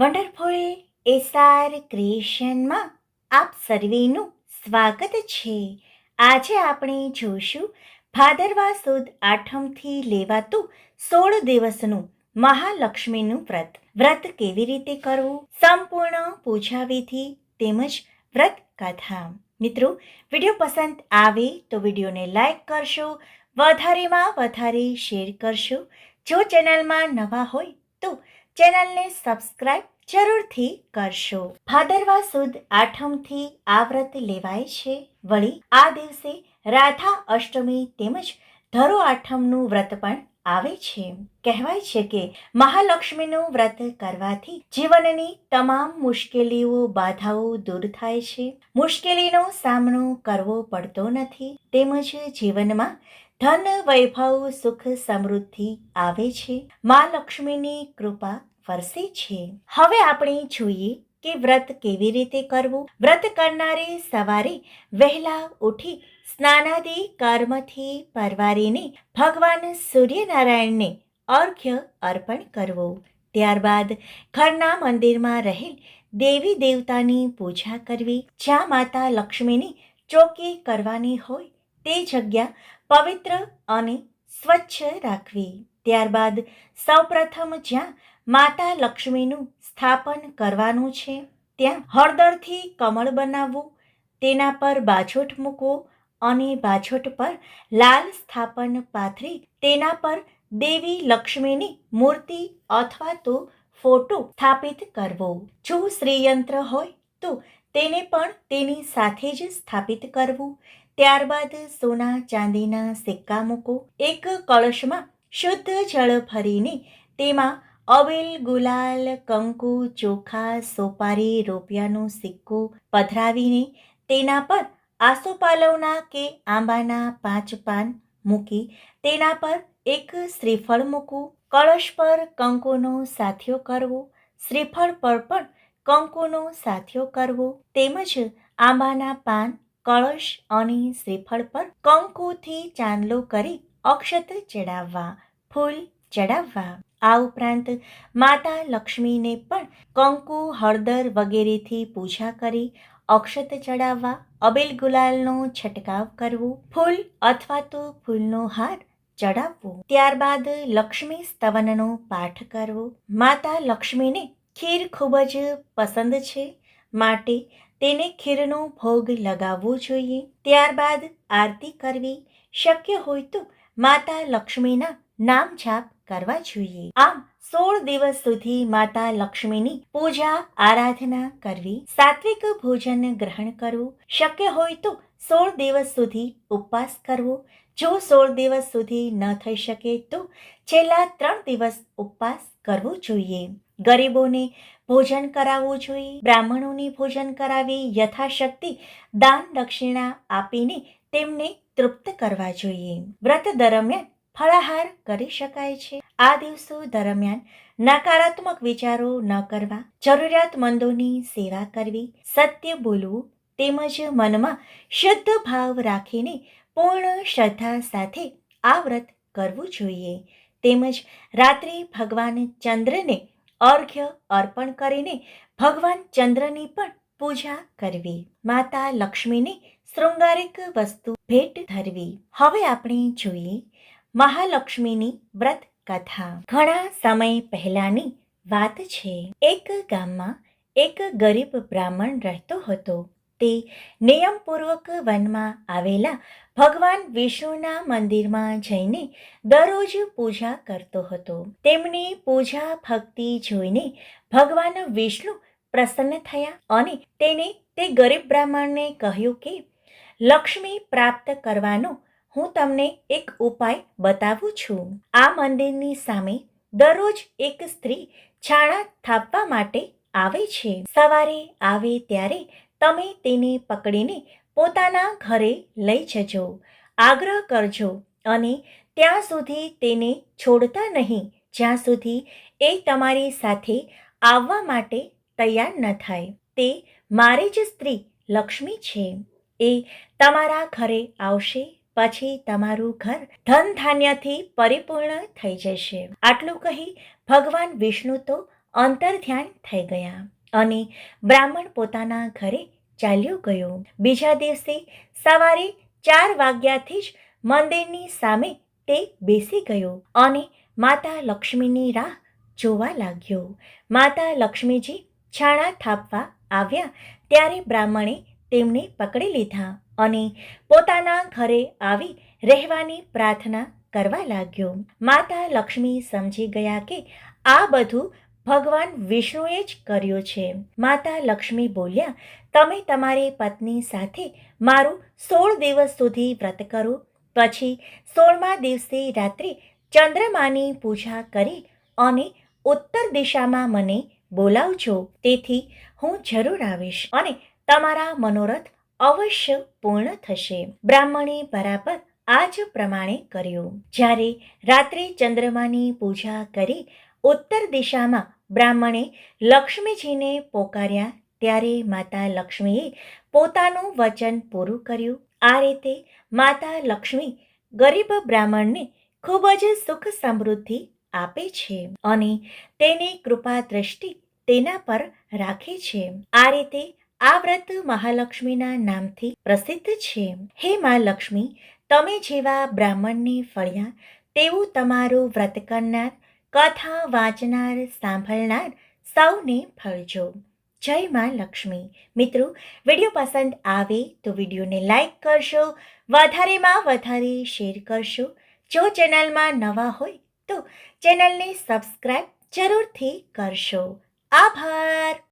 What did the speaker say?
Wonderful SR ક્રિએશનમાં આપ સર્વેનું સ્વાગત છે. આજે આપણે જોશું ભાદરવા સુદ આઠમથી લેવાતું 16 દિવસનું મહાલક્ષ્મીનું વ્રત. વ્રત કેવી રીતે કરવું, સંપૂર્ણ પૂજા વિધિ તેમજ વ્રત કથા. મિત્રો, વિડીયો પસંદ આવે તો વિડીયોને લાઈક કરશો, વધારેમાં વધારે શેર કરશો. જો ચેનલમાં નવા હોય તો ચેનલને સબસ્ક્રાઇબ જરૂરથી કરશો. ભાદરવા સુદ આઠમથી આ વ્રત લેવાય છે. વળી આ દિવસે રાધા અષ્ટમી તેમજ ધરો આઠમનું વ્રત પણ આવે છે. કહેવાય છે કે મહાલક્ષ્મીનું વ્રત કરવાથી જીવનની તમામ મુશ્કેલીઓ, બાધાઓ દૂર થાય છે. મુશ્કેલીનો સામનો કરવો પડતો નથી. તેમજ જીવનમાં ધન, વૈભવ, સુખ, સમૃદ્ધિ આવે છે. મા લક્ષ્મીની કૃપા વરસે છે. હવે આપણે જોઈએ કે વ્રત કેવી રીતે કરવું. વ્રત કરનારે સવારે વહેલા ઉઠી સ્નાનાદિ કર્મથી પરવારીને ભગવાન સૂર્યનારાયણને અર્ઘ્ય અર્પણ કરવું. ત્યારબાદ ઘરના મંદિરમાં રહેલ દેવી દેવતાની પૂજા કરવી. જ્યાં માતા લક્ષ્મીની ચોકી કરવાની હોય તે જગ્યા પવિત્ર અને સ્વચ્છ રાખવી. ત્યારબાદ સૌપ્રથમ જ્યાં માતા લક્ષ્મીનું સ્થાપન કરવાનું છે ત્યાં હળદરથી કમળ બનાવવું, તેના પર બાછોટ મૂકવો અને બાછોટ પર લાલ સ્થાપન પાથરી તેના પર દેવી લક્ષ્મીની મૂર્તિ અથવા તો ફોટો સ્થાપિત કરવો. જો શ્રીયંત્ર હોય તો તેને પણ તેની સાથે જ સ્થાપિત કરવું. ત્યારબાદ સોના ચાંદીના સિક્કા મૂકો. એક કળશમાં શુદ્ધ જળ ભરીને તેમાં અબીલ, ગુલાલ, કંકુ, ચોખા, સોપારી, રૂપિયાનો સિક્કો પધરાવીને તેના પર આસોપાલવના કે આંબાના 5 પાન મૂકી તેના પર એક શ્રીફળ મૂકવું. કળશ પર કંકુનો સાથિયો કરવો. શ્રીફળ પર પણ કંકુનો સાથિયો કરવો. તેમજ આંબાના પાન, કળશ અને શ્રીફળ પર કંકુથી ચાંદલો કરી અક્ષત ચડાવવા, ફૂલ ચડાવવા. આ ઉપરાંત માતા લક્ષ્મીને પણ કંકુ, હળદર વગેરેથી પૂજા કરી અક્ષત ચડાવવા, અબીલ ગુલાલનો છંટકાવ કરવો, ફૂલ અથવા તો ફૂલનો હાર ચડાવવો. ત્યારબાદ લક્ષ્મી સ્તવનનો પાઠ કરવો. માતા લક્ષ્મીને ખીર ખૂબ જ પસંદ છે, માટે તેને ખીરનો ભોગ લગાવવો જોઈએ. ત્યારબાદ આરતી કરવી. શક્ય હોય તો માતા લક્ષ્મીના નામ જાપ કરવા જોઈએ. આમ 16 દિવસ સુધી માતા લક્ષ્મીની પૂજા આરાધના કરવી. સાત્વિક ભોજન ગ્રહણ કરવું. શક્ય હોય તો 16 દિવસ સુધી ઉપવાસ કરવો. જો 16 દિવસ સુધી ન થઈ શકે તો છેલ્લા 3 દિવસ ઉપવાસ કરવો જોઈએ. ગરીબોને ભોજન કરાવવું જોઈએ. બ્રાહ્મણોને ભોજન કરાવી યથાશક્તિ દાન દક્ષિણા આપીને તેમને તૃપ્ત કરવા જોઈએ. વ્રત દરમિયાન ફળાહાર કરી શકાય છે. આ દિવસો દરમિયાન નકારાત્મક વિચારો ન કરવા, જરૂરિયાતમંદોની સેવા કરવી, સત્ય બોલવું તેમજ મનમાં શુદ્ધ ભાવ રાખીને પૂર્ણ શ્રદ્ધા સાથે આ વ્રત કરવું જોઈએ. તેમજ રાત્રે ભગવાન ચંદ્રને અર્ઘ્ય અર્પણ કરીને ભગવાન ચંદ્રની પણ પૂજા કરવી. માતા લક્ષ્મીને શૃંગારિક વસ્તુ ભેટ ધરવી. હવે આપણે જોઈએ મહાલક્ષ્મીની વ્રત કથા. ઘણા સમય પહેલાની વાત છે. એક ગામમાં એક ગરીબ બ્રાહ્મણ રહેતો હતો. તે નિયમપૂર્વક વનમાં આવેલા ભગવાન વિષ્ણુના મંદિરમાં જઈને દરરોજ પૂજા કરતો હતો. તેમની પૂજા ભક્તિ જોઈને ભગવાન વિષ્ણુ પ્રસન્ન થયા અને તેને તે ગરીબ બ્રાહ્મણને કહ્યું કે લક્ષ્મી પ્રાપ્ત કરવાનો હું તમને એક ઉપાય બતાવું છું. આ મંદિરની સામે દરરોજ એક સ્ત્રી છાણા થાપવા માટે આવે છે. સવારે આવે ત્યારે તમે તેને પકડીને પોતાના ઘરે લઈ જજો. આગ્રહ કરજો અને ત્યાં સુધી તેને છોડતા નહીં જ્યાં સુધી એ તમારી સાથે આવવા માટે તૈયાર ન થાય. તે મારી જ સ્ત્રી લક્ષ્મી છે. એ તમારા ઘરે આવશે. પછી તમારું ઘર ધન ધાન્યથી પરિપૂર્ણ થઈ જશે. આટલું કહી ભગવાન વિષ્ણુ તો અંતર્ધ્યાન થઈ ગયા અને બ્રાહ્મણ પોતાના ઘરે ચાલ્યો ગયો. બીજા દિવસે સવારે 4 વાગ્યાથી જ મંદિરની સામે તે બેસી ગયો અને માતા લક્ષ્મીની રાહ જોવા લાગ્યો. માતા લક્ષ્મીજી છાણા થાપવા આવ્યા ત્યારે બ્રાહ્મણે તેમને પકડી લીધા અને પોતાના ઘરે આવી રહેવાની પ્રાર્થના કરવા લાગ્યો. માતા લક્ષ્મી સમજી ગયા કે આ બધું ભગવાન વિષ્ણુએ જ કર્યું છે. માતા લક્ષ્મી બોલ્યા, તમે તમારી પત્ની સાથે મારું 16 દિવસ સુધી વ્રત કરો, પછી 16મા દિવસે રાત્રે ચંદ્રમાની પૂજા કરી અને ઉત્તર દિશામાં મને બોલાવજો. તેથી હું જરૂર આવીશ અને તમારા મનોરથ અવશ્ય પૂર્ણ થશે. બ્રાહ્મણે બરાબર આ જ પ્રમાણે કર્યું. જ્યારે રાત્રે ચંદ્રમાની પૂજા કરી ઉત્તર દિશામાં બ્રાહ્મણે લક્ષ્મીજીને પોકાર્યા ત્યારે માતા લક્ષ્મીએ પોતાનું વચન પૂરું કર્યું. આ રીતે માતા લક્ષ્મી ગરીબ બ્રાહ્મણને ખૂબ જ સુખ સમૃદ્ધિ આપે છે અને તેની કૃપા દ્રષ્ટિ તેના પર રાખે છે. આ રીતે આ વ્રત મહાલક્ષ્મીના નામથી પ્રસિદ્ધ છે. હે મા લક્ષ્મી, તમે જેવા બ્રાહ્મણને ફળ્યા તેવું તમારું વ્રત કરનાર, કથા વાંચનાર, સાંભળનાર સૌને ફળજો. જય મા લક્ષ્મી. મિત્રો, વિડીયો પસંદ આવે તો વિડીયોને લાઈક કરશો, વધારેમાં વધારે શેર કરશો. જો ચેનલમાં નવા હોય તો ચેનલને સબસ્ક્રાઈબ જરૂરથી કરશો. આભાર.